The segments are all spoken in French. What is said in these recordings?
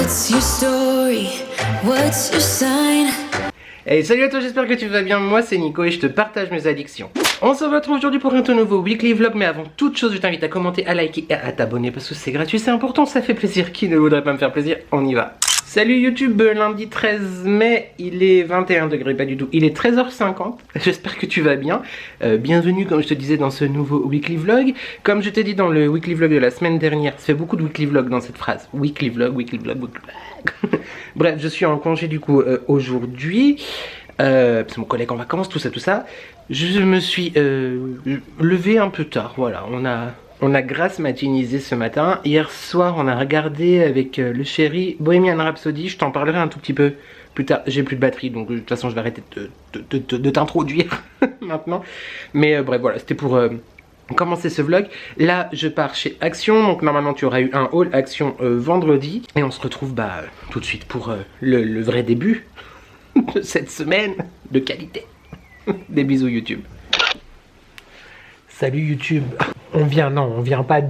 What's your story? What's your sign? Hey, salut à toi, j'espère que tu vas bien, moi c'est Nico et je te partage mes addictions. On se retrouve aujourd'hui pour un tout nouveau weekly vlog, mais avant toute chose je t'invite à commenter, à liker et à t'abonner parce que c'est gratuit, c'est important, ça fait plaisir, qui ne voudrait pas me faire plaisir, on y va. Salut YouTube, lundi 13 mai, il est 21 degrés, pas du tout, il est 13h50, j'espère que tu vas bien. Bienvenue comme je te disais dans ce nouveau weekly vlog. Comme je t'ai dit dans le weekly vlog de la semaine dernière, ça fait beaucoup de weekly vlog dans cette phrase, weekly vlog, weekly vlog, weekly vlog. Bref, je suis en congé du coup aujourd'hui, c'est mon collègue en vacances, tout ça. Je me suis levé un peu tard, voilà, on a grasse matinisé ce matin. Hier soir, on a regardé avec le chéri Bohemian Rhapsody. Je t'en parlerai un tout petit peu plus tard. J'ai plus de batterie, donc de toute façon, je vais arrêter de t'introduire maintenant. Mais bref, voilà, c'était pour commencer ce vlog. Là, je pars chez Action. Donc normalement, tu auras eu un haul Action vendredi. Et on se retrouve tout de suite pour le vrai début de cette semaine de qualité. Des bisous YouTube. Salut YouTube. On vient pas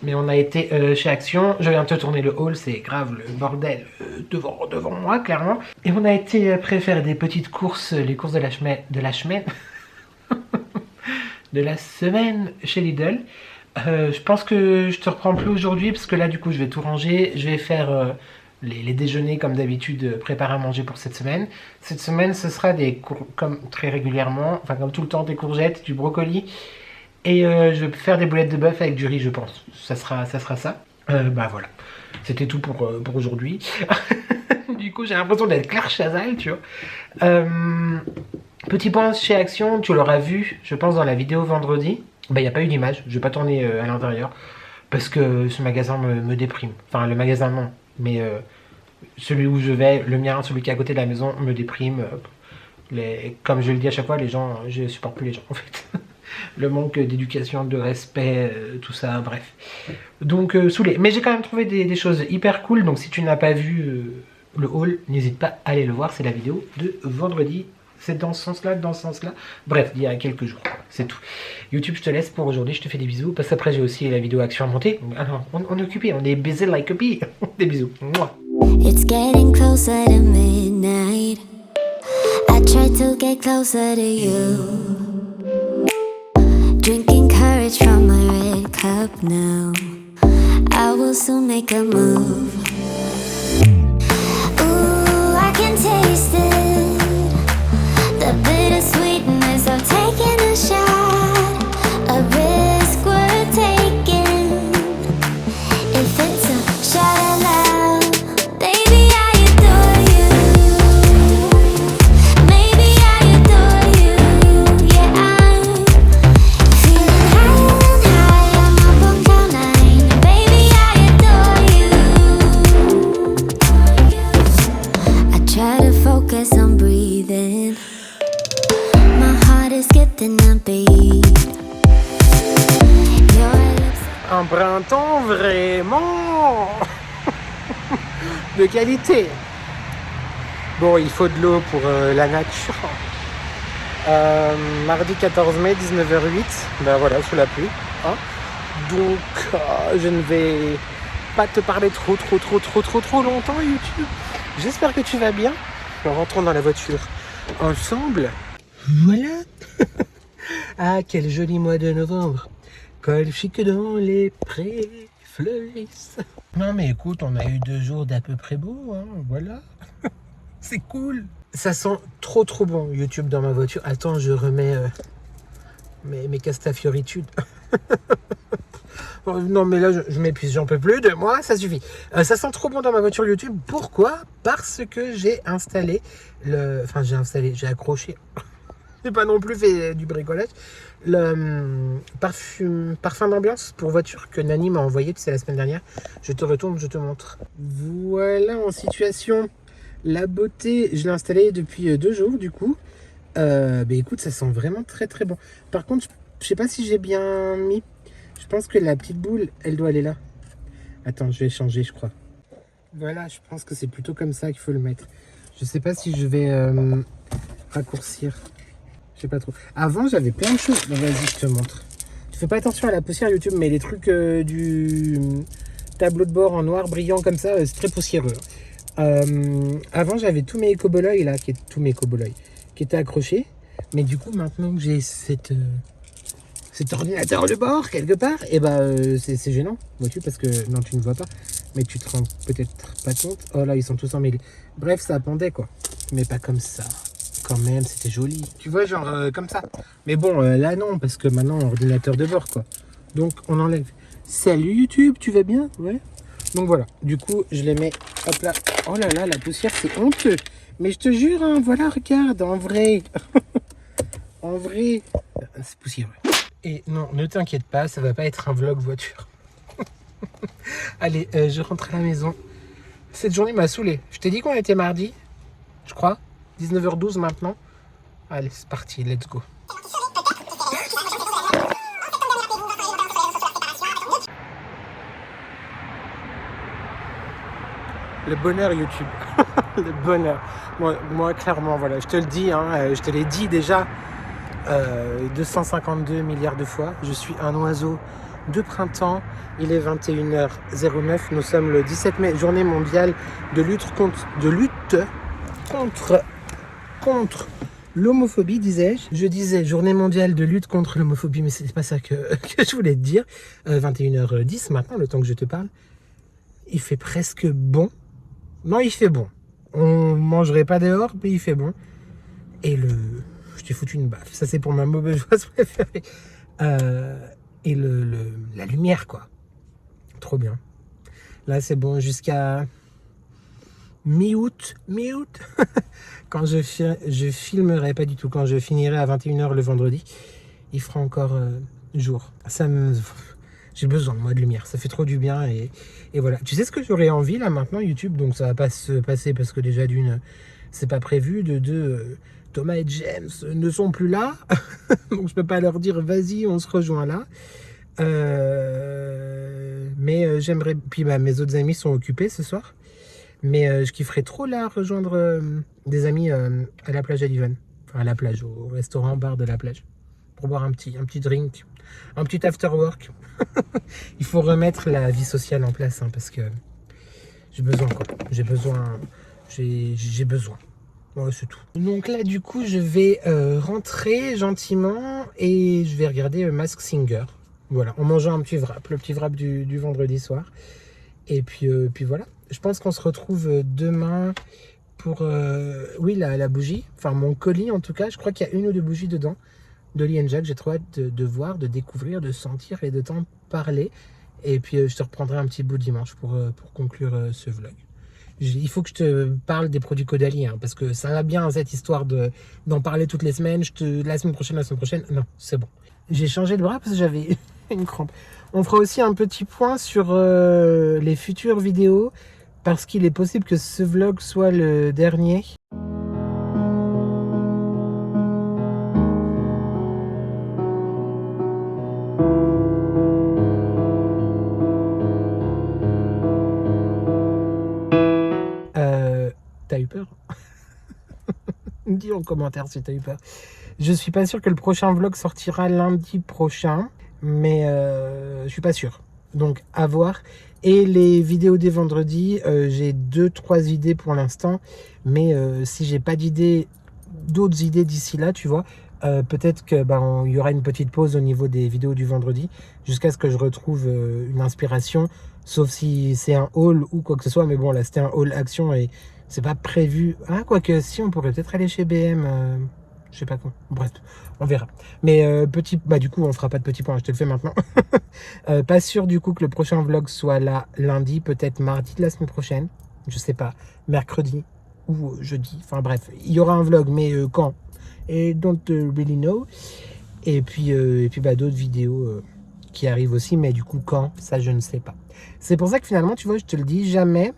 mais on a été chez Action. Je viens de te tourner le haul, c'est grave le bordel devant moi, clairement. Et on a été faire des petites courses, les courses de la semaine, de la semaine chez Lidl. Je pense que je te reprends plus aujourd'hui parce que là, du coup, je vais tout ranger. Je vais faire les déjeuners comme d'habitude, préparer à manger pour cette semaine. Cette semaine, ce sera comme très régulièrement, enfin comme tout le temps, des courgettes, du brocoli. Et je vais faire des boulettes de bœuf avec du riz, je pense. Ça sera ça. Voilà. C'était tout pour aujourd'hui. Du coup, j'ai l'impression d'être Claire Chazal, tu vois. Petit point chez Action, tu l'auras vu, je pense, dans la vidéo vendredi. Il n'y a pas eu d'image, je vais pas tourner à l'intérieur. Parce que ce magasin me déprime. Enfin, le magasin, non. Mais celui où je vais, le mien, celui qui est à côté de la maison, me déprime. Comme je le dis à chaque fois, les gens, je supporte plus les gens, en fait. Le manque d'éducation, de respect, tout ça, bref. Donc, saoulé. Mais j'ai quand même trouvé des choses hyper cool. Donc, si tu n'as pas vu le haul, n'hésite pas à aller le voir. C'est la vidéo de vendredi. C'est dans ce sens-là, Bref, il y a quelques jours. C'est tout. YouTube, je te laisse pour aujourd'hui. Je te fais des bisous. Parce qu'après, j'ai aussi la vidéo Action à monter. Alors, on est occupé. On est busy like a bee. Des bisous. Mouah. It's getting closer to midnight. I try to get closer to you. Drinking courage from my red cup now. I will soon make a move. Ooh, I can taste it. The bittersweetness of taking a shot. A risk worth taking. If it's a shot of love, baby, I adore you. Maybe I adore you. Yeah, I'm feeling high, I'm up on cloud nine. Baby, I adore you. I try to focus on breathing. My heart is skipping a beat. Your lips. Un printemps vraiment de qualité. Bon, il faut de l'eau pour la nature. Mardi 14 mai, 19h08. Ben voilà, sous la pluie. Hein. Donc, je ne vais pas te parler trop longtemps, YouTube. J'espère que tu vas bien. Rentrons dans la voiture ensemble. Voilà. Ah, quel joli mois de novembre. Col chic dans les prés fleurissent. Non mais écoute, on a eu 2 jours d'à peu près beau, hein, voilà. C'est cool. Ça sent trop bon YouTube dans ma voiture. Attends, je remets mes castafioritudes. Non mais là je m'épuise, j'en peux plus de moi, ça suffit. Ça sent trop bon dans ma voiture YouTube. Pourquoi? Parce que j'ai installé j'ai accroché. J'ai pas non plus fait du bricolage. Le parfum d'ambiance pour voiture que Nani m'a envoyé, la semaine dernière. Je te retourne, je te montre. Voilà en situation. La beauté, je l'ai installé depuis 2 jours du coup. Écoute, ça sent vraiment très bon. Par contre, je sais pas si j'ai bien mis. Je pense que la petite boule, elle doit aller là. Attends, je vais changer, je crois. Voilà, je pense que c'est plutôt comme ça qu'il faut le mettre. Je sais pas si je vais raccourcir. Je sais pas trop. Avant, j'avais plein de choses. Bon, vas-y, je te montre. Tu fais pas attention à la poussière YouTube, mais les trucs du tableau de bord en noir brillant comme ça, c'est très poussiéreux. Avant, j'avais tous mes écoboloys là, tous mes écoboloys qui étaient accrochés. Mais du coup, maintenant que j'ai cet ordinateur de bord quelque part, et c'est gênant, vois-tu, parce que non, tu ne vois pas, mais tu te rends peut-être pas compte. Oh là, ils sont tous emmêlés. Bref, ça pendait quoi, mais pas comme ça. Quand même, c'était joli. Tu vois, genre comme ça. Mais bon, là non, parce que maintenant, ordinateur de bord quoi. Donc, on enlève. Salut YouTube, tu vas bien? Ouais. Donc voilà, du coup, je les mets, hop là. Oh là là, la poussière, c'est honteux. Mais je te jure, hein, voilà, regarde, en vrai. En vrai, c'est poussiéreux. Et non, ne t'inquiète pas, ça va pas être un vlog voiture. Allez, je rentre à la maison. Cette journée m'a saoulé. Je t'ai dit qu'on était mardi, je crois. 19h12 maintenant. Allez, c'est parti, let's go. Le bonheur YouTube. Le bonheur. Moi, clairement, voilà, je te le dis, hein, je te l'ai dit déjà 252 milliards de fois. Je suis un oiseau de printemps. Il est 21h09. Nous sommes le 17 mai, journée mondiale de lutte contre l'homophobie, disais-je. Je disais journée mondiale de lutte contre l'homophobie, mais c'était pas ça que je voulais te dire. 21h10 maintenant, le temps que je te parle. Il fait presque bon. Non, il fait bon. On mangerait pas dehors, mais il fait bon. Et je t'ai foutu une baffe. Ça, c'est pour ma mauvaise chose préférée. Et la lumière, quoi. Trop bien. Là, c'est bon jusqu'à mi-août. Quand je filmerai, pas du tout. Quand je finirai à 21h le vendredi, il fera encore jour. J'ai besoin, moi, de lumière. Ça fait trop du bien. Et voilà. Tu sais ce que j'aurais envie, là, maintenant, YouTube? Donc, ça va pas se passer parce que déjà, d'une, c'est pas prévu. De deux, Thomas et James ne sont plus là. Donc, je peux pas leur dire, vas-y, on se rejoint là. Mais j'aimerais... Puis, mes autres amis sont occupés ce soir. Mais je kifferais trop, là, rejoindre des amis à la plage à Livan. Enfin, à la plage, au restaurant, bar de la plage. Pour boire un petit drink. Un petit after work. Il faut remettre la vie sociale en place, hein, parce que j'ai besoin, quoi. J'ai besoin. Ouais, c'est tout. Donc là, du coup, je vais rentrer gentiment et je vais regarder Mask Singer. Voilà, en mangeant un petit wrap, le petit wrap du vendredi soir. Et puis voilà. Je pense qu'on se retrouve demain pour oui, la bougie. Enfin, mon colis, en tout cas. Je crois qu'il y a une ou deux bougies dedans. D'Oli & Jack, j'ai trop hâte de voir, de découvrir, de sentir et de t'en parler. Et puis je te reprendrai un petit bout dimanche pour conclure ce vlog. Il faut que je te parle des produits Caudalie, hein, parce que ça va bien cette histoire d'en parler toutes les semaines. La semaine prochaine, non, c'est bon. J'ai changé de bras parce que j'avais une crampe. On fera aussi un petit point sur les futures vidéos, parce qu'il est possible que ce vlog soit le dernier. T'as eu peur? Dis en commentaire si t'as eu peur. Je suis pas sûr que le prochain vlog sortira lundi prochain, mais je suis pas sûr. Donc à voir. Et les vidéos des vendredis, j'ai 2-3 idées pour l'instant, mais si j'ai pas d'autres idées d'ici là, tu vois, peut-être que il y aura une petite pause au niveau des vidéos du vendredi, jusqu'à ce que je retrouve une inspiration, sauf si c'est un haul ou quoi que ce soit. Mais bon, là c'était un haul action et c'est pas prévu. Ah, quoique si, on pourrait peut-être aller chez BM. Je sais pas quoi. Bref, on verra. Mais du coup, on fera pas de petit point. Je te le fais maintenant. Pas sûr du coup que le prochain vlog soit là lundi, peut-être mardi de la semaine prochaine. Je sais pas. Mercredi ou jeudi. Enfin bref, il y aura un vlog, mais quand? Et don't really know. Et puis d'autres vidéos qui arrivent aussi, mais du coup quand? Ça, je ne sais pas. C'est pour ça que finalement, tu vois, je te le dis jamais.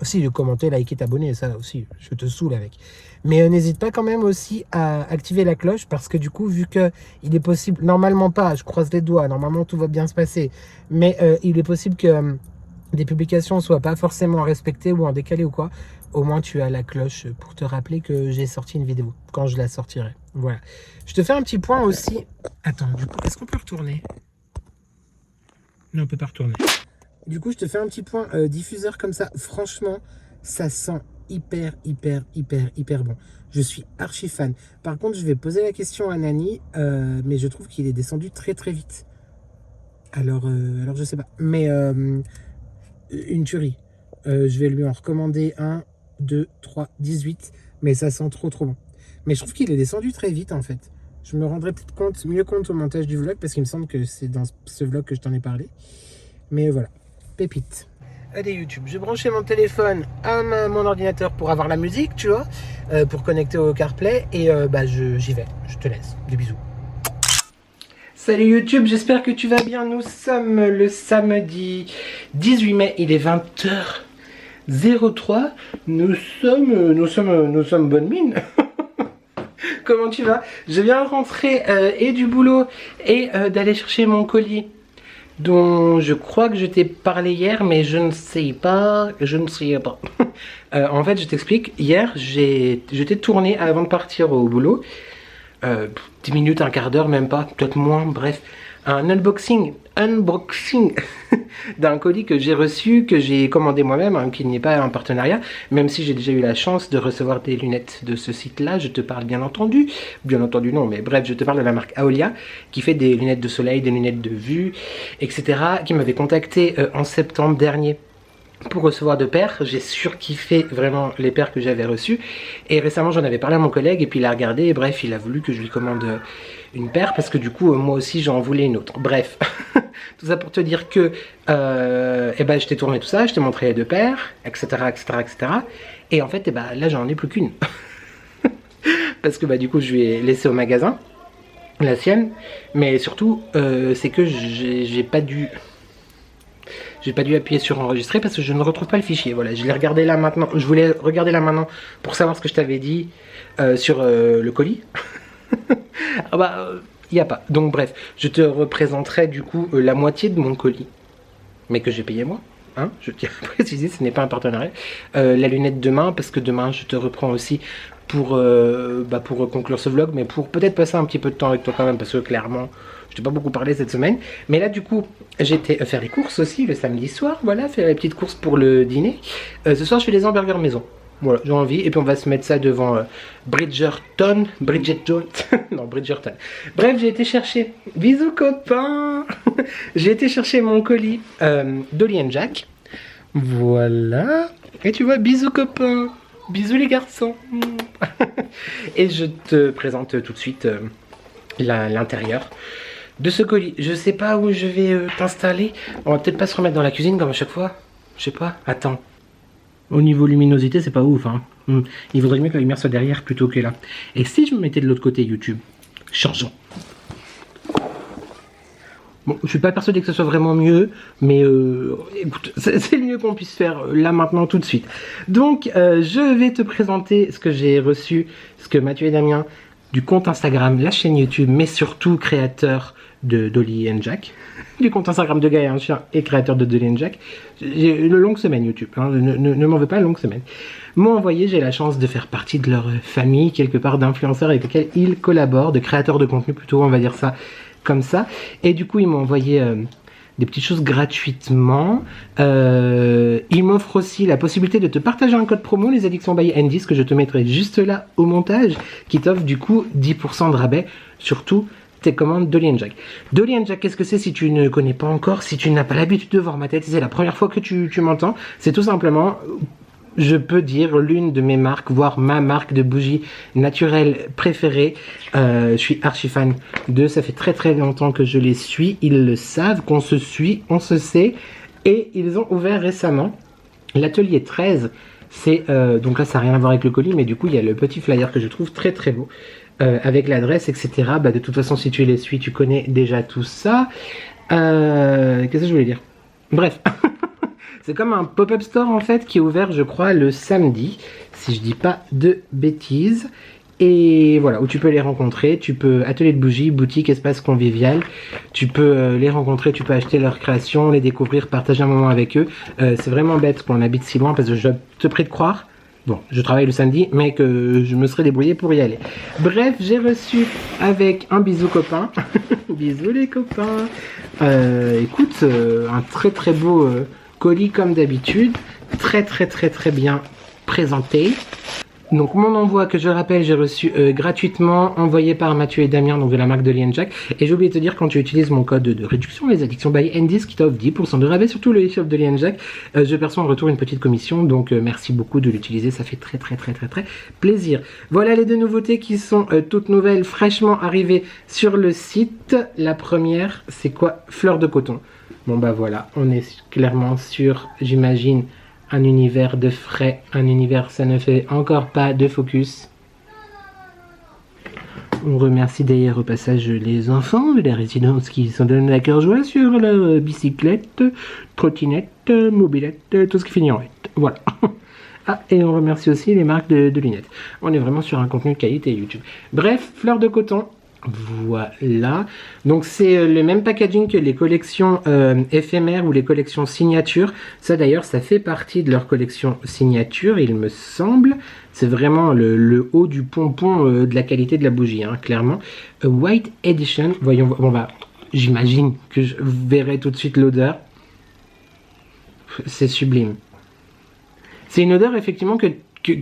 Aussi, de commenter, liker, t'abonner, ça aussi, je te saoule avec. Mais n'hésite pas quand même aussi à activer la cloche, parce que du coup, vu que il est possible, normalement pas, je croise les doigts, normalement tout va bien se passer, mais il est possible que des publications soient pas forcément respectées ou en décalé ou quoi, au moins tu as la cloche pour te rappeler que j'ai sorti une vidéo, quand je la sortirai. Voilà. Je te fais un petit point aussi. Attends, du coup, est-ce qu'on peut retourner? Non, on peut pas retourner. Du coup, je te fais un petit point diffuseur comme ça. Franchement, Ça sent hyper bon. Je suis archi fan. Par contre, je vais poser la question à Nani, mais je trouve qu'il est descendu très vite. Alors je sais pas. Mais une tuerie. Je vais lui en recommander 1, 2, 3, 18. Mais ça sent trop bon. Mais je trouve qu'il est descendu très vite en fait. Je me rendrai peut-être mieux compte au montage du vlog parce qu'il me semble que c'est dans ce vlog que je t'en ai parlé. Mais voilà, pépite. Allez YouTube, je branchais mon téléphone à mon ordinateur pour avoir la musique, tu vois, pour connecter au CarPlay et j'y vais. Je te laisse. Des bisous. Salut YouTube, j'espère que tu vas bien. Nous sommes le samedi 18 mai, il est 20h03. Nous sommes bonne mine. Comment tu vas? Je viens de rentrer et du boulot et d'aller chercher mon colis dont je crois que je t'ai parlé hier, mais je ne sais pas. En fait, je t'explique. Hier, je t'ai tourné avant de partir au boulot. 10 minutes, un quart d'heure, même pas, peut-être moins, bref. Un unboxing d'un colis que j'ai reçu, que j'ai commandé moi-même, hein, qui n'est pas un partenariat, même si j'ai déjà eu la chance de recevoir des lunettes de ce site-là. Je te parle bien entendu non, mais bref, je te parle de la marque Aolia, qui fait des lunettes de soleil, des lunettes de vue, etc., qui m'avait contacté en septembre dernier pour recevoir de paires. J'ai surkiffé vraiment les paires que j'avais reçues et récemment j'en avais parlé à mon collègue et puis il a regardé et bref il a voulu que je lui commande une paire parce que du coup moi aussi j'en voulais une autre. Bref, tout ça pour te dire que je t'ai tourné tout ça, je t'ai montré les deux paires, etc. Et en fait là j'en ai plus qu'une parce que du coup je lui ai laissé au magasin la sienne, mais surtout c'est que j'ai pas dû appuyer sur enregistrer parce que je ne retrouve pas le fichier. Voilà, je l'ai regardé là maintenant. Je voulais regarder là maintenant pour savoir ce que je t'avais dit sur le colis. Il n'y a pas. Donc bref, je te représenterai du coup la moitié de mon colis, mais que j'ai payé moi. Hein, je tiens à préciser, ce n'est pas un partenariat. La lunette demain, parce que demain je te reprends aussi pour conclure ce vlog, mais pour peut-être passer un petit peu de temps avec toi quand même, parce que clairement je t'ai pas beaucoup parlé cette semaine. Mais là du coup j'étais faire les courses aussi le samedi soir, voilà, faire les petites courses pour le dîner. Ce soir je fais des hamburgers maison, voilà, j'ai envie, et puis on va se mettre ça devant Bridgerton. Non, Bridgerton. Bref, j'ai été chercher, bisous copains. J'ai été chercher mon colis Dolly & Jack, voilà, et tu vois, bisous copains, bisous les garçons. Et je te présente tout de suite l'intérieur de ce colis. Je sais pas où je vais t'installer. On va peut-être pas se remettre dans la cuisine comme à chaque fois. Je sais pas. Attends. Au niveau luminosité, c'est pas ouf. Hein. Il vaudrait mieux que la lumière soit derrière plutôt que là. Et si je me mettais de l'autre côté YouTube? Changeons. Bon, je suis pas persuadé que ce soit vraiment mieux, mais écoute, c'est le mieux qu'on puisse faire là maintenant tout de suite. Donc, je vais te présenter ce que j'ai reçu, ce que Mathieu et Damien du compte Instagram, la chaîne YouTube, mais surtout créateur de Dolly & Jack, du compte Instagram de Gaël et un chien et créateur de Dolly & Jack. J'ai une longue semaine YouTube, hein, ne m'en veux pas, une longue semaine. M'ont envoyé, j'ai la chance de faire partie de leur famille, quelque part d'influenceurs avec lesquels ils collaborent, de créateurs de contenu plutôt, on va dire ça comme ça. Et du coup, ils m'ont envoyé des petites choses gratuitement. Il m'offre aussi la possibilité de te partager un code promo, les addictions by Andy, que je te mettrai juste là au montage, qui t'offre du coup 10% de rabais sur tout tes commandes Dolly & Jack. Dolly & Jack, qu'est-ce que c'est si tu ne connais pas encore, si tu n'as pas l'habitude de voir ma tête, si c'est la première fois que tu m'entends, c'est tout simplement, je peux dire, l'une de mes marques, voire ma marque de bougies naturelles préférée. Je suis archi fan d'eux, ça fait très longtemps que je les suis, ils le savent, qu'on se suit, on se sait, et ils ont ouvert récemment l'atelier 13, c'est, donc là ça n'a rien à voir avec le colis, mais du coup il y a le petit flyer que je trouve très beau, avec l'adresse, etc. De toute façon, si tu les suis, tu connais déjà tout ça. Qu'est-ce que je voulais dire? Bref. C'est comme un pop-up store en fait qui est ouvert, je crois, le samedi, si je dis pas de bêtises. Et voilà, où tu peux les rencontrer, tu peux atelier de bougies, boutique, espace convivial, tu peux les rencontrer, tu peux acheter leurs créations, les découvrir, partager un moment avec eux. C'est vraiment bête qu'on habite si loin parce que je te prie de croire, bon, je travaille le samedi, mais que je me serais débrouillé pour y aller. Bref, j'ai reçu avec un bisou copain, bisous les copains, écoute, un très beau colis comme d'habitude, très bien présenté. Donc mon envoi, que je rappelle, j'ai reçu gratuitement, envoyé par Mathieu et Damien, donc de la marque de Lian Jack. Et j'ai oublié de te dire, quand tu utilises mon code de réduction les addictions by Andis, qui t'offre 10% de rabais sur tout le e-shop de Lian Jack, je perçois en retour une petite commission. Donc merci beaucoup de l'utiliser, ça fait très plaisir. Voilà les 2 nouveautés qui sont toutes nouvelles, fraîchement arrivées sur le site. La première, c'est quoi? Fleur de coton. Bon bah voilà, on est clairement sur, j'imagine, un univers de frais, un univers, ça ne fait encore pas de focus. On remercie d'ailleurs au passage les enfants de la résidence qui s'en donnent à cœur joie sur leur bicyclette, trottinette, mobilette, tout ce qui finit en hête. Voilà. Ah, et on remercie aussi les marques de lunettes. On est vraiment sur un contenu de qualité YouTube. Bref, fleur de coton. Voilà, donc c'est le même packaging que les collections éphémères ou les collections signatures. Ça d'ailleurs, ça fait partie de leur collection signature, il me semble. C'est vraiment le haut du pompon de la qualité de la bougie, hein, clairement. White Edition, voyons, bon bah, j'imagine que je verrai tout de suite l'odeur. C'est sublime. C'est une odeur effectivement que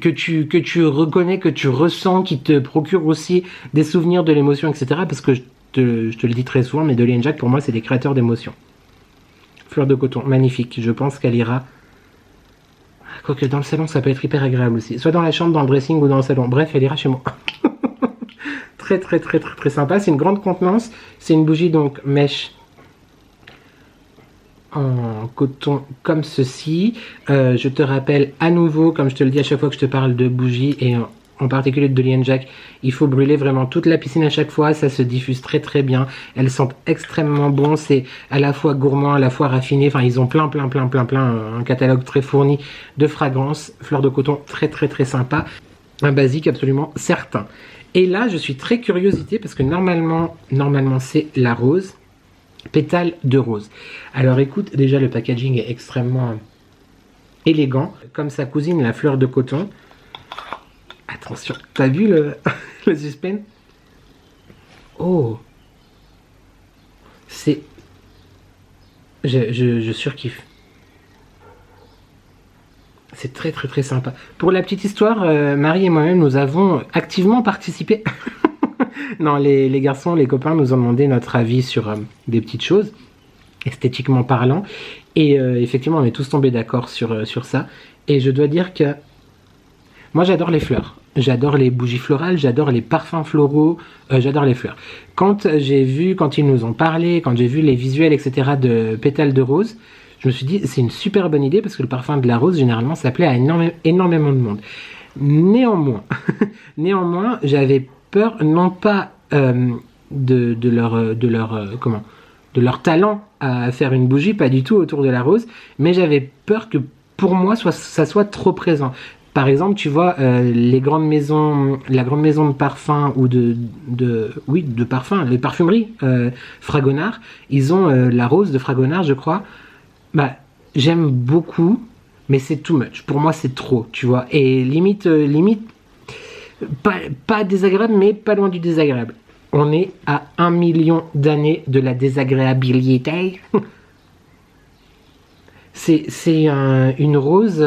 tu reconnais, que tu ressens, qui te procure aussi des souvenirs de l'émotion, etc. Parce que je te le dis très souvent, mais de Lian Jack, pour moi, c'est des créateurs d'émotions. Fleur de coton, magnifique. Je pense qu'elle ira... Quoique dans le salon, ça peut être hyper agréable aussi. Soit dans la chambre, dans le dressing ou dans le salon. Bref, elle ira chez moi. Très sympa. C'est une grande contenance. C'est une bougie, donc, mèche en coton comme ceci. Je te rappelle à nouveau, comme je te le dis à chaque fois que je te parle de bougies et en particulier de Lian Jack, il faut brûler vraiment toute la piscine à chaque fois, ça se diffuse très bien, elles sentent extrêmement bon, c'est à la fois gourmand, à la fois raffiné, enfin ils ont plein, un catalogue très fourni de fragrances. Fleur de coton très sympa, un basique absolument certain. Et là je suis très curiosité parce que normalement c'est la rose. Pétale de rose. Alors écoute, déjà le packaging est extrêmement élégant, comme sa cousine la fleur de coton. Attention, t'as vu le suspense? Oh, c'est... Je surkiffe. C'est très sympa. Pour la petite histoire, Marie et moi-même, nous avons activement participé... Non, les garçons, les copains nous ont demandé notre avis sur des petites choses, esthétiquement parlant. Et effectivement, on est tous tombés d'accord sur ça. Et je dois dire que moi, j'adore les fleurs. J'adore les bougies florales, j'adore les parfums floraux, j'adore les fleurs. Quand ils nous ont parlé, quand j'ai vu les visuels, etc. de pétales de rose, je me suis dit, c'est une super bonne idée parce que le parfum de la rose, généralement, ça plaît à énormément de monde. Néanmoins, j'avais peur, non pas de leur talent à faire une bougie, pas du tout autour de la rose, mais j'avais peur que pour moi ça soit trop présent. Par exemple, tu vois, la grande maison de parfum ou de parfum, les parfumeries Fragonard, ils ont la rose de Fragonard, je crois. Bah, j'aime beaucoup, mais c'est too much. Pour moi, c'est trop, tu vois. Et limite, pas désagréable, mais pas loin du désagréable. On est à 1 million d'années de la désagréabilité. C'est une rose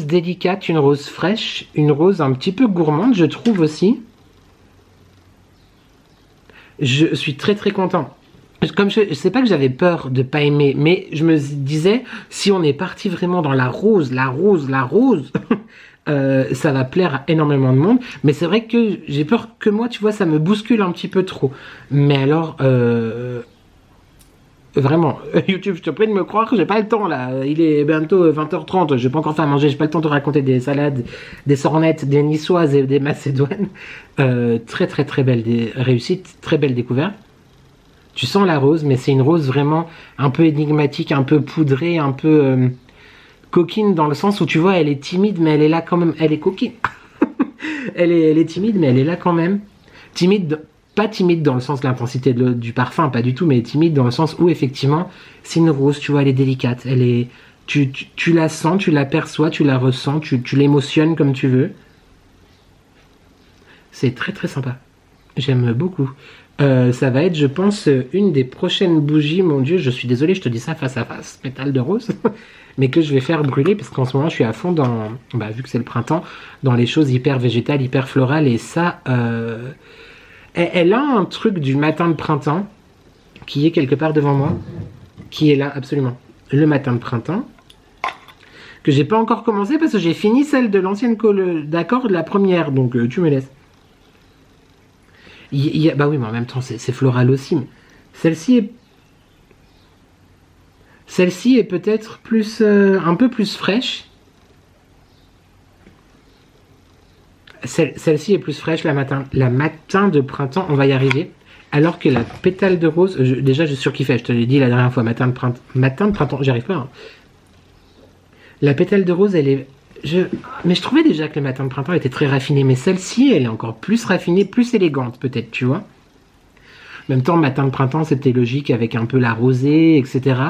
délicate, une rose fraîche, une rose un petit peu gourmande, je trouve aussi. Je suis très content. Comme je sais pas que j'avais peur de pas aimer, mais je me disais, si on est parti vraiment dans la rose, ça va plaire à énormément de monde. Mais c'est vrai que j'ai peur que moi, tu vois, ça me bouscule un petit peu trop. Mais alors, vraiment, YouTube, je te prie de me croire, j'ai pas le temps là. Il est bientôt 20h30, j'ai pas encore fait à manger, j'ai pas le temps de raconter des salades, des sornettes, des niçoises et des macédoines. Très belle réussite, très belle découverte. Tu sens la rose, mais c'est une rose vraiment un peu énigmatique, un peu poudrée, un peu coquine dans le sens où tu vois, elle est timide, mais elle est là quand même. Elle est coquine. elle est timide, mais elle est là quand même. Timide, pas timide dans le sens de l'intensité du parfum, pas du tout, mais timide dans le sens où effectivement, c'est une rose, tu vois, elle est délicate. Elle est, tu la sens, tu la perçois, tu la ressens, tu l'émotionnes comme tu veux. C'est très sympa. J'aime beaucoup. Ça va être, je pense, une des prochaines bougies. Mon Dieu, je suis désolé, je te dis ça face à face, pétale de rose, mais que je vais faire brûler parce qu'en ce moment, je suis à fond dans, vu que c'est le printemps, dans les choses hyper végétales, hyper florales. Et ça, elle a un truc du matin de printemps qui est quelque part devant moi, qui est là, absolument. Le matin de printemps, que j'ai pas encore commencé parce que j'ai fini celle de l'ancienne d'accord de la première, donc tu me laisses. Bah oui, mais en même temps, c'est floral aussi. Mais celle-ci est peut-être plus, un peu plus fraîche. Celle-ci est plus fraîche la matin de printemps, on va y arriver. Alors que la pétale de rose, déjà je surkiffais, je te l'ai dit la dernière fois, matin de printemps, j'y arrive pas. Hein. La pétale de rose, elle est... Mais je trouvais déjà que le matin de printemps était très raffiné, mais celle-ci, elle est encore plus raffinée, plus élégante peut-être, tu vois. En même temps, matin de printemps, c'était logique avec un peu la rosée, etc.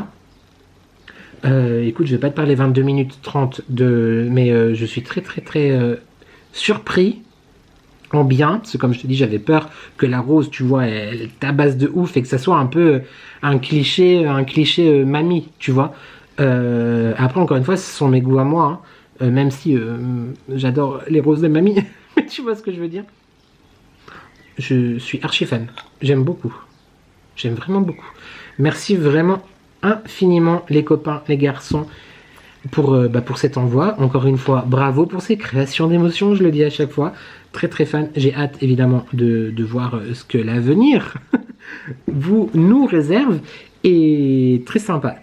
Écoute, je vais pas te parler 22 minutes 30 mais je suis très surpris en bien, parce que comme je te dis, j'avais peur que la rose, tu vois, elle tabasse de ouf et que ça soit un peu un cliché mamie, tu vois. Après, encore une fois, ce sont mes goûts à moi, hein. Même si j'adore les roses de mamie, mais tu vois ce que je veux dire. Je suis archi fan, j'aime beaucoup, j'aime vraiment beaucoup. Merci vraiment infiniment les copains, les garçons, pour cet envoi. Encore une fois, bravo pour ces créations d'émotions, je le dis à chaque fois. Très fan, j'ai hâte évidemment de voir ce que l'avenir nous réserve. Et très sympa.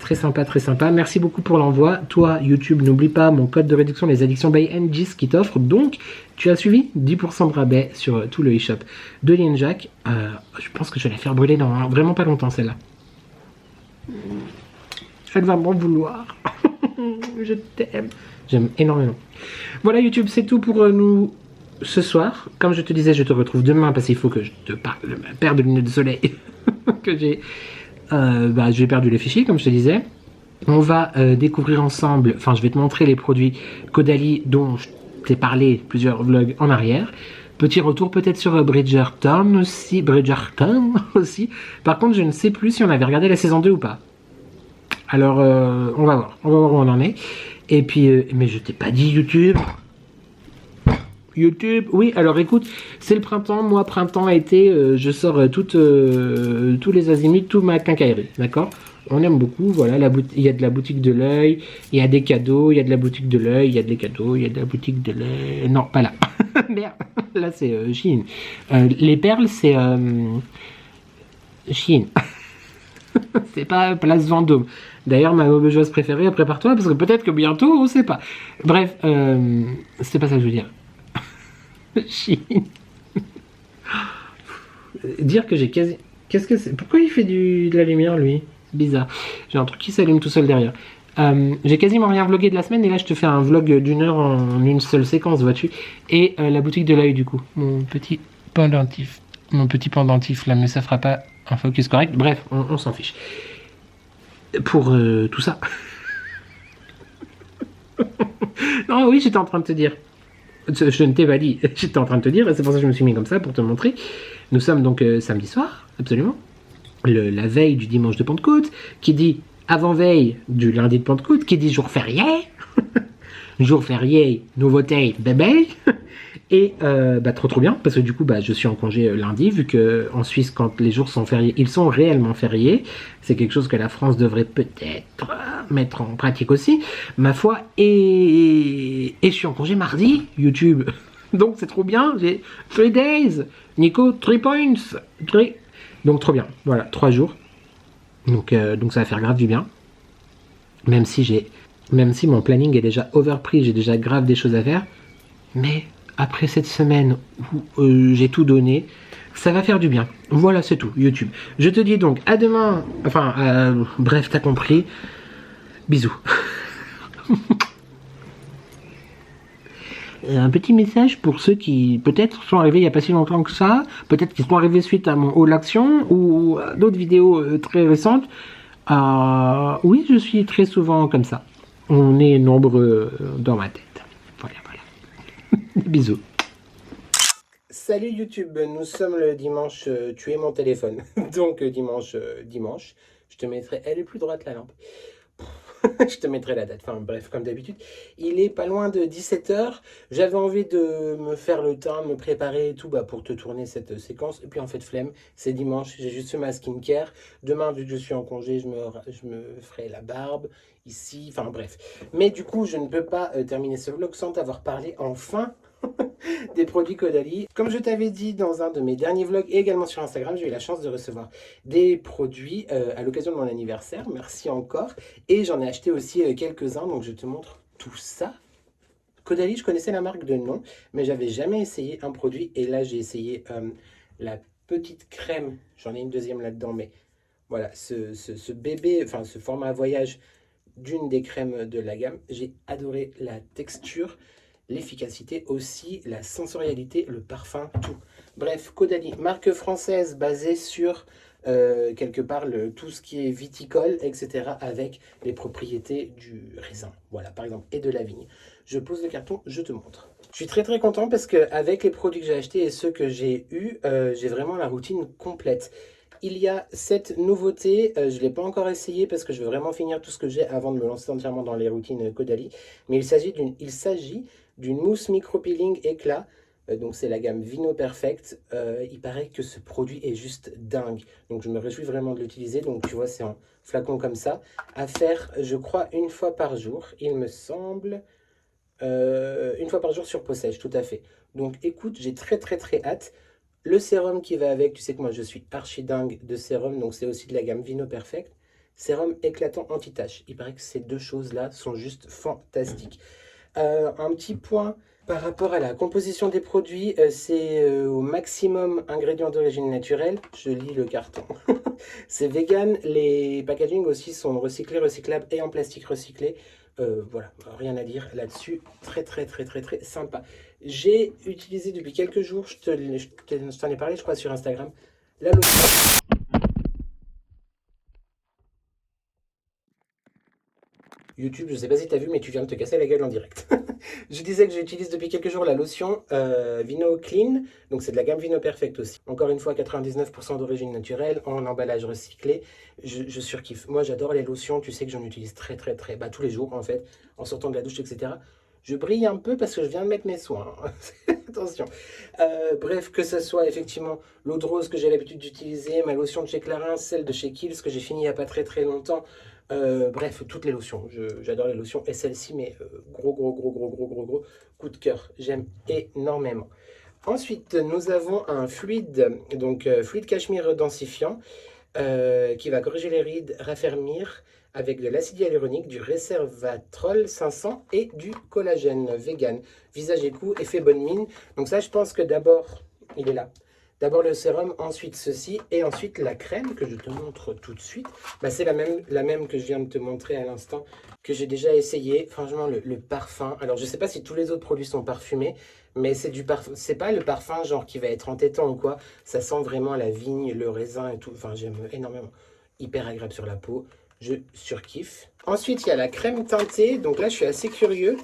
Merci beaucoup pour l'envoi. Toi, YouTube, n'oublie pas mon code de réduction, les addictions by NGIS qui t'offre. Donc, tu as suivi 10% de rabais sur tout le e-shop de Lienjack. Je pense que je vais la faire brûler dans vraiment pas longtemps, celle-là. Elle va m'en vouloir. Je t'aime. J'aime énormément. Voilà, YouTube, c'est tout pour nous ce soir. Comme je te disais, je te retrouve demain parce qu'il faut que je te parle de ma paire de lunettes de soleil que j'ai... j'ai perdu les fichiers comme je te disais. On va découvrir ensemble, enfin je vais te montrer les produits Caudalie dont je t'ai parlé plusieurs vlogs en arrière. Petit retour peut-être sur Bridgerton aussi. Par contre je ne sais plus si on avait regardé la saison 2 ou pas. Alors on va voir où on en est. Et puis mais je t'ai pas dit YouTube, oui, alors écoute, c'est le printemps, moi printemps, été, je sors tous les azimuts, toute ma quincaillerie, d'accord? On aime beaucoup, voilà, il y a de la boutique de l'œil, il y a des cadeaux, il y a de la boutique de l'œil, il y a des cadeaux, il y a de la boutique de l'œil, non, pas là, merde, là c'est Shein. Les perles, c'est Shein, c'est pas Place Vendôme. D'ailleurs, ma mauvaise préférée, prépare-toi, parce que peut-être que bientôt, on sait pas. Bref, c'est pas ça que je veux dire. Chine. Dire que j'ai quasi... Qu'est-ce que c'est? Pourquoi il fait de la lumière, lui? Bizarre. J'ai un truc qui s'allume tout seul derrière. J'ai quasiment rien vlogué de la semaine, et là, je te fais un vlog d'1 heure en une seule séquence, vois-tu? Et la boutique de l'œil, du coup. Mon petit pendentif, là, mais ça fera pas un focus correct. Bref, on s'en fiche. Pour tout ça. Non, oui, j'étais en train de te dire. Je ne t'ai pas dit, j'étais en train de te dire, et c'est pour ça que je me suis mis comme ça, pour te montrer. Nous sommes donc samedi soir, absolument, la veille du dimanche de Pentecôte, qui dit avant-veille du lundi de Pentecôte, qui dit jour férié, jour férié, nouveauté, bébé, et trop bien, parce que du coup, je suis en congé lundi, vu que en Suisse, quand les jours sont fériés, ils sont réellement fériés, c'est quelque chose que la France devrait peut-être mettre en pratique aussi, ma foi, et je suis en congé mardi, YouTube, donc c'est trop bien, j'ai 3 days, Nico, 3 points, donc trop bien, voilà, 3 jours, donc ça va faire grave du bien, même si mon planning est déjà overpris, j'ai déjà grave des choses à faire, mais après cette semaine où j'ai tout donné, ça va faire du bien. Voilà, c'est tout, YouTube. Je te dis donc à demain. Enfin, bref, t'as compris. Bisous. Un petit message pour ceux qui peut-être sont arrivés il n'y a pas si longtemps que ça, peut-être qu'ils sont arrivés suite à mon All Action ou à d'autres vidéos très récentes. Oui, je suis très souvent comme ça. On est nombreux dans ma tête. Voilà. Bisous. Salut YouTube, nous sommes le dimanche, tu es mon téléphone, donc dimanche, je te mettrai, elle est plus droite la lampe, je te mettrai la date, enfin bref, comme d'habitude, il est pas loin de 17h, j'avais envie de me faire le temps, de me préparer et tout, pour te tourner cette séquence, et puis en fait flemme, c'est dimanche, j'ai juste fait ma skincare, demain vu que je suis en congé, je me ferai la barbe, ici, enfin bref, mais du coup je ne peux pas terminer ce vlog sans t'avoir parlé enfin des produits Caudalie. Comme je t'avais dit dans un de mes derniers vlogs et également sur Instagram, j'ai eu la chance de recevoir des produits à l'occasion de mon anniversaire. Merci encore. Et j'en ai acheté aussi quelques-uns, donc je te montre tout ça. Caudalie, je connaissais la marque de nom, mais j'avais jamais essayé un produit. Et là, j'ai essayé la petite crème. J'en ai une deuxième là-dedans, mais voilà, ce bébé, enfin ce format voyage d'une des crèmes de la gamme. J'ai adoré la texture, l'efficacité aussi, la sensorialité, le parfum, tout. Bref, Caudalie, marque française basée sur quelque part tout ce qui est viticole, etc. avec les propriétés du raisin. Voilà, par exemple, et de la vigne. Je pose le carton, je te montre. Je suis très très content parce qu'avec les produits que j'ai achetés et ceux que j'ai eus, j'ai vraiment la routine complète. Il y a cette nouveauté, je ne l'ai pas encore essayé parce que je veux vraiment finir tout ce que j'ai avant de me lancer entièrement dans les routines Caudalie. Mais il s'agit d'une mousse micro-peeling éclat. Donc c'est la gamme Vino Perfect. Il paraît que ce produit est juste dingue. Donc je me réjouis vraiment de l'utiliser. Donc tu vois, c'est un flacon comme ça. À faire, je crois, une fois par jour, il me semble. Une fois par jour sur peau sèche, tout à fait. Donc écoute, j'ai très très très hâte. Le sérum qui va avec, tu sais que moi je suis archi dingue de sérum, donc c'est aussi de la gamme Vino Perfect. Sérum éclatant anti-tache. Il paraît que ces deux choses-là sont juste fantastiques. Un petit point par rapport à la composition des produits, c'est au maximum ingrédients d'origine naturelle. Je lis le carton. C'est vegan. Les packaging aussi sont recyclés, recyclables et en plastique recyclé. Voilà, rien à dire là-dessus. Très très très très très sympa. J'ai utilisé depuis quelques jours, je t'en ai parlé je crois sur Instagram, la lotion. YouTube, je sais pas si tu as vu, mais tu viens de te casser la gueule en direct. Je disais que j'utilise depuis quelques jours la lotion Vino Clean, donc c'est de la gamme Vino Perfect aussi. Encore une fois, 99% d'origine naturelle, en emballage recyclé. Je surkiffe. Moi, j'adore les lotions, tu sais que j'en utilise très très très, tous les jours en fait, en sortant de la douche, etc. Je brille un peu parce que je viens de mettre mes soins. Attention. Bref, que ce soit effectivement l'eau de rose que j'ai l'habitude d'utiliser, ma lotion de chez Clarins, celle de chez Kiehl's que j'ai fini il n'y a pas très très longtemps. Bref, toutes les lotions. J'adore les lotions et celle-ci, mais gros coup de cœur. J'aime énormément. Ensuite, nous avons un fluide, donc fluide cachemire densifiant qui va corriger les rides, raffermir avec de l'acide hyaluronique, du resveratrol 500 et du collagène vegan. Visage et cou, effet bonne mine. Donc ça, je pense que d'abord, il est là. D'abord le sérum, ensuite ceci, et ensuite la crème que je te montre tout de suite. C'est la même que je viens de te montrer à l'instant, que j'ai déjà essayé. Franchement, le parfum. Alors, je ne sais pas si tous les autres produits sont parfumés, mais c'est du parfum. C'est pas le parfum genre qui va être entêtant ou quoi. Ça sent vraiment la vigne, le raisin et tout. Enfin, j'aime énormément. Hyper agréable sur la peau. Je surkiffe. Ensuite, il y a la crème teintée. Donc là, je suis assez curieux.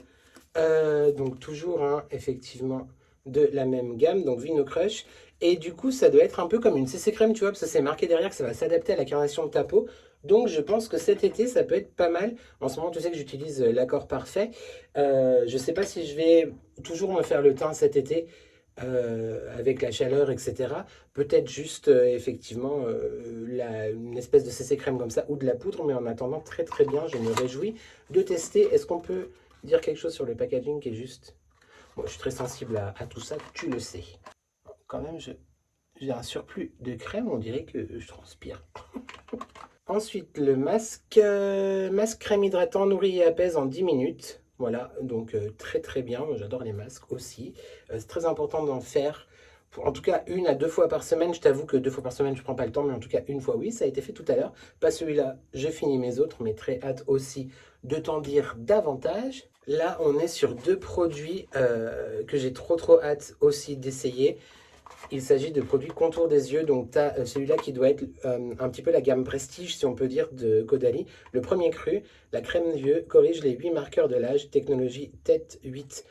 Donc toujours, hein, effectivement, de la même gamme. Donc Vino Crush. Et du coup, ça doit être un peu comme une CC crème, tu vois, parce que c'est marqué derrière que ça va s'adapter à la carnation de ta peau. Donc, je pense que cet été, ça peut être pas mal. En ce moment, tu sais que j'utilise l'accord parfait. Je ne sais pas si je vais toujours me faire le teint cet été avec la chaleur, etc. Peut-être juste, effectivement, une espèce de CC crème comme ça ou de la poudre. Mais en attendant, très très bien, je me réjouis de tester. Est-ce qu'on peut dire quelque chose sur le packaging qui est juste... Bon, je suis très sensible à tout ça, tu le sais. Quand même, j'ai un surplus de crème, on dirait que je transpire. Ensuite, le masque, masque crème hydratant, nourrit et apaise en 10 minutes. Voilà, donc très très bien, j'adore les masques aussi. C'est très important d'en faire, en tout cas 1 à 2 fois par semaine. Je t'avoue que 2 fois par semaine, je ne prends pas le temps, mais en tout cas 1 fois, oui, ça a été fait tout à l'heure. Pas celui-là, je finis mes autres, mais très hâte aussi de t'en dire davantage. Là, on est sur 2 produits que j'ai trop hâte aussi d'essayer. Il s'agit de produits contour des yeux, donc tu as celui-là qui doit être un petit peu la gamme prestige, si on peut dire, de Caudalie. Le premier cru, la crème d'yeux, corrige les 8 marqueurs de l'âge, technologie tête 8.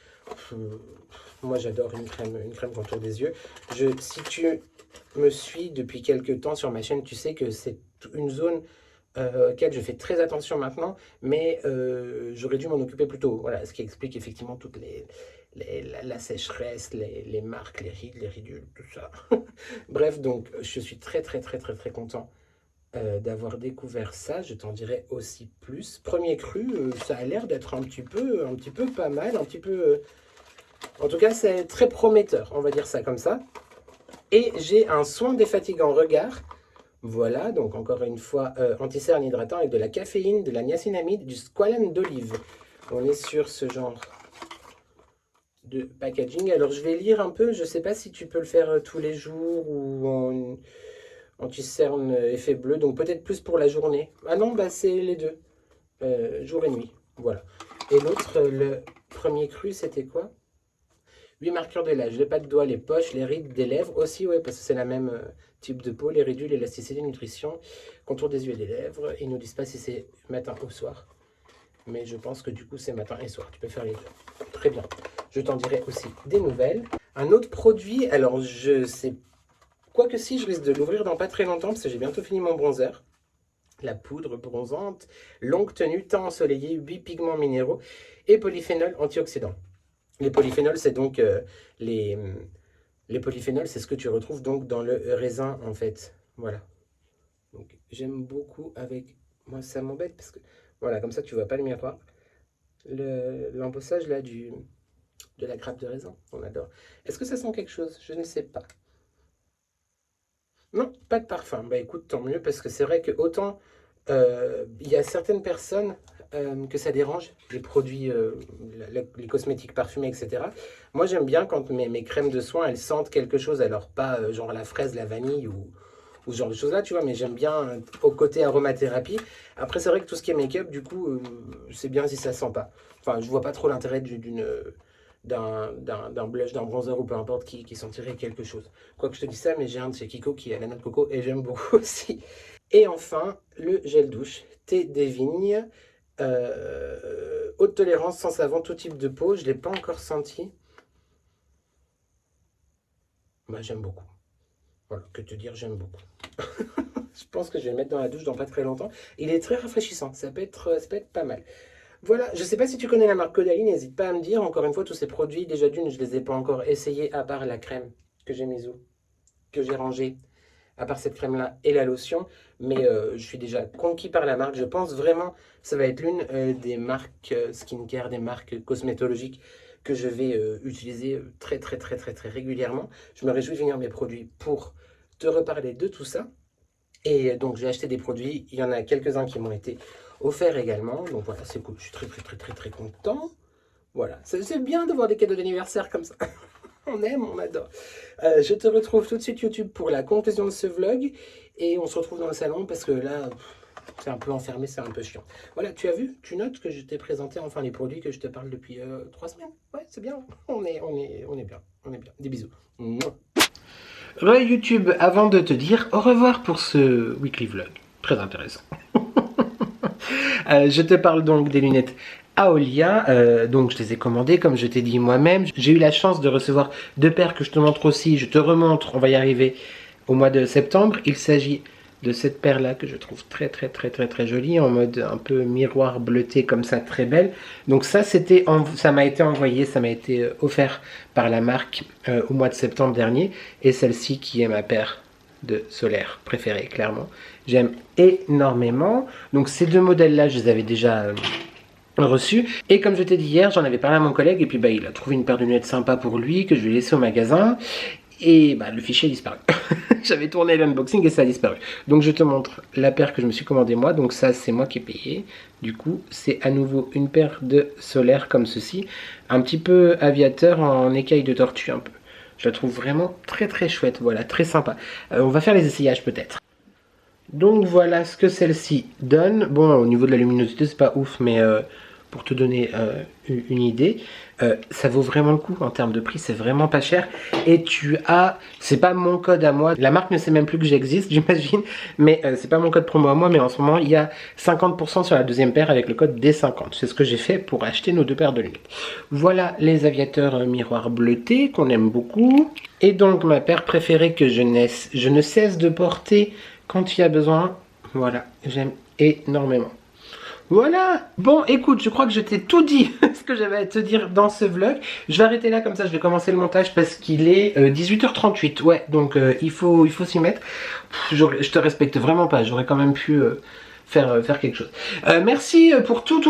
Moi j'adore une crème contour des yeux. Si tu me suis depuis quelques temps sur ma chaîne, tu sais que c'est une zone auquel je fais très attention maintenant, mais j'aurais dû m'en occuper plus tôt. Voilà, ce qui explique effectivement toute la sécheresse, les marques, les rides, les ridules, tout ça. Bref, donc je suis très content d'avoir découvert ça. Je t'en dirai aussi plus. Premier cru, ça a l'air d'être un petit peu pas mal, un petit peu... En tout cas, c'est très prometteur, on va dire ça comme ça. Et j'ai un soin défatigant regard. Voilà, donc encore une fois, anti-cerne hydratant avec de la caféine, de la niacinamide, du squalane d'olive. On est sur ce genre de packaging. Alors, je vais lire un peu. Je ne sais pas si tu peux le faire tous les jours ou en anti-cerne effet bleu. Donc, peut-être plus pour la journée. Ah non, bah c'est les deux. Jour et nuit. Voilà. Et l'autre, le premier cru, c'était quoi? 8 marqueurs de l'âge, les pas de doigts, les poches, les rides des lèvres aussi, ouais, parce que c'est la même type de peau, les ridules, l'élasticité, nutrition, contour des yeux et des lèvres. Ils ne nous disent pas si c'est matin ou soir, mais je pense que du coup c'est matin et soir, tu peux faire les deux. Très bien, je t'en dirai aussi des nouvelles. Un autre produit, alors je sais, quoique si, je risque de l'ouvrir dans pas très longtemps, parce que j'ai bientôt fini mon bronzer. La poudre bronzante, longue tenue, teint ensoleillé, 8 pigments minéraux et polyphénol antioxydant. Les polyphénols, c'est donc les polyphénols, c'est ce que tu retrouves donc dans le raisin en fait. Voilà. Donc j'aime beaucoup avec moi, ça m'embête parce que voilà, comme ça tu vois pas le miroir. L'embossage là de la grappe de raisin, on adore. Est-ce que ça sent quelque chose? Je ne sais pas. Non, pas de parfum. Bah écoute, tant mieux parce que c'est vrai que autant il y a certaines personnes que ça dérange, les produits, les cosmétiques parfumés, etc. Moi, j'aime bien quand mes crèmes de soins, elles sentent quelque chose, alors pas genre la fraise, la vanille ou ce genre de choses-là, tu vois, mais j'aime bien au côté aromathérapie. Après, c'est vrai que tout ce qui est make-up, du coup, c'est bien si ça sent pas. Enfin, je vois pas trop l'intérêt d'un blush, d'un bronzer ou peu importe qui sentirait quelque chose. Quoi que je te dise ça, mais j'ai un de chez Kiko qui a la noix de coco et j'aime beaucoup aussi. Et enfin, le gel douche thé des vignes. Haute tolérance, sans savon, tout type de peau. Je ne l'ai pas encore senti. Bah, j'aime beaucoup. Voilà, que te dire, j'aime beaucoup. Je pense que je vais le mettre dans la douche dans pas très longtemps. Il est très rafraîchissant, ça peut être pas mal. Voilà, je ne sais pas si tu connais la marque Caudalie, n'hésite pas à me dire. Encore une fois, tous ces produits, déjà d'une, je ne les ai pas encore essayés, à part la crème que j'ai mise où, que j'ai rangée, à part cette crème-là et la lotion. Mais je suis déjà conquis par la marque. Je pense vraiment que ça va être l'une des marques skincare, des marques cosmétologiques que je vais utiliser très régulièrement. Je me réjouis de venir mes produits pour te reparler de tout ça. Et donc j'ai acheté des produits, il y en a quelques-uns qui m'ont été offerts également. Donc voilà, c'est cool, je suis très content. Voilà, c'est bien de voir des cadeaux d'anniversaire comme ça. On aime, on adore. Je te retrouve tout de suite YouTube pour la conclusion de ce vlog. Et on se retrouve dans le salon parce que là, c'est un peu enfermé, c'est un peu chiant. Voilà, tu as vu, tu notes que je t'ai présenté enfin les produits que je te parle depuis 3 semaines. Ouais, c'est bien, on est bien, on est bien. Des bisous. Mouah. YouTube, avant de te dire au revoir pour ce weekly vlog, très intéressant. Je te parle donc des lunettes Aolia, donc je les ai commandées comme je t'ai dit moi-même. J'ai eu la chance de recevoir 2 paires que je te montre aussi, je te remontre, on va y arriver au mois de septembre. Il s'agit de cette paire là que je trouve très jolie, en mode un peu miroir bleuté comme ça, très belle. Donc ça ça m'a été envoyé, ça m'a été offert par la marque au mois de septembre dernier. Et celle-ci qui est ma paire de solaire préférée, clairement. J'aime énormément. Donc ces 2 modèles là, je les avais déjà reçus. Et comme je t'ai dit hier, j'en avais parlé à mon collègue et puis bah, il a trouvé une paire de lunettes sympa pour lui que je lui ai laissé au magasin. Et bah, le fichier a disparu. J'avais tourné l'unboxing et ça a disparu. Donc je te montre la paire que je me suis commandée moi. Donc ça c'est moi qui ai payé. Du coup c'est à nouveau une paire de solaire comme ceci. Un petit peu aviateur en écaille de tortue un peu. Je la trouve vraiment très chouette. Voilà, très sympa. On va faire les essayages peut-être. Donc voilà ce que celle-ci donne. Bon, au niveau de la luminosité c'est pas ouf, mais pour te donner une idée. Ça vaut vraiment le coup en termes de prix, c'est vraiment pas cher. Et tu as, c'est pas mon code à moi, la marque ne sait même plus que j'existe, j'imagine, mais c'est pas mon code promo à moi, mais en ce moment il y a 50% sur la deuxième paire avec le code D50. C'est ce que j'ai fait pour acheter nos 2 paires de lunettes. Voilà les aviateurs miroirs bleutés qu'on aime beaucoup. Et donc ma paire préférée que je ne cesse de porter quand il y a besoin. Voilà, j'aime énormément. Voilà. Bon, écoute, je crois que je t'ai tout dit ce que j'avais à te dire dans ce vlog. Je vais arrêter là, comme ça je vais commencer le montage parce qu'il est 18h38. Ouais, donc il faut s'y mettre. Je te respecte vraiment pas, j'aurais quand même pu faire quelque chose. Merci pour tout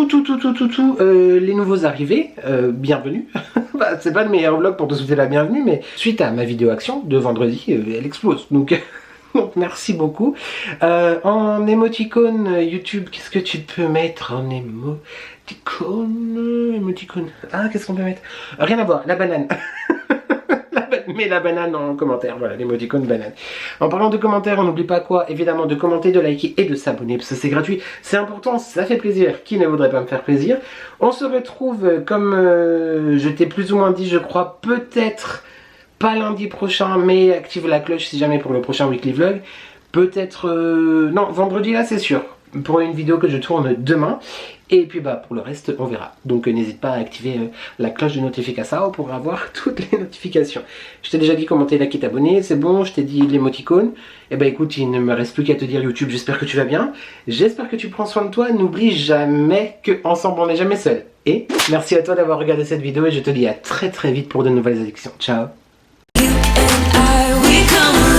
les nouveaux arrivés. Bienvenue. Bah, c'est pas le meilleur vlog pour te souhaiter la bienvenue, mais suite à ma vidéo action de vendredi, elle explose. Donc... Donc merci beaucoup. En émoticône YouTube, qu'est-ce que tu peux mettre en émoticône? Ah, qu'est-ce qu'on peut mettre? Rien à voir, la banane. Mets la banane en commentaire, voilà, l'émoticône banane. En parlant de commentaires, on n'oublie pas quoi? Évidemment de commenter, de liker et de s'abonner, parce que c'est gratuit, c'est important, ça fait plaisir. Qui ne voudrait pas me faire plaisir? On se retrouve, comme je t'ai plus ou moins dit, je crois, peut-être... pas lundi prochain, mais active la cloche si jamais pour le prochain weekly vlog. Peut-être... non, vendredi là c'est sûr. Pour une vidéo que je tourne demain. Et puis bah pour le reste on verra. Donc n'hésite pas à activer la cloche de notification pour avoir toutes les notifications. Je t'ai déjà dit commenter, liker, t'abonner. C'est bon, je t'ai dit l'émoticône. Et bah écoute, il ne me reste plus qu'à te dire YouTube, j'espère que tu vas bien. J'espère que tu prends soin de toi. N'oublie jamais que ensemble on n'est jamais seul. Et merci à toi d'avoir regardé cette vidéo et je te dis à très vite pour de nouvelles addictions. Ciao. We come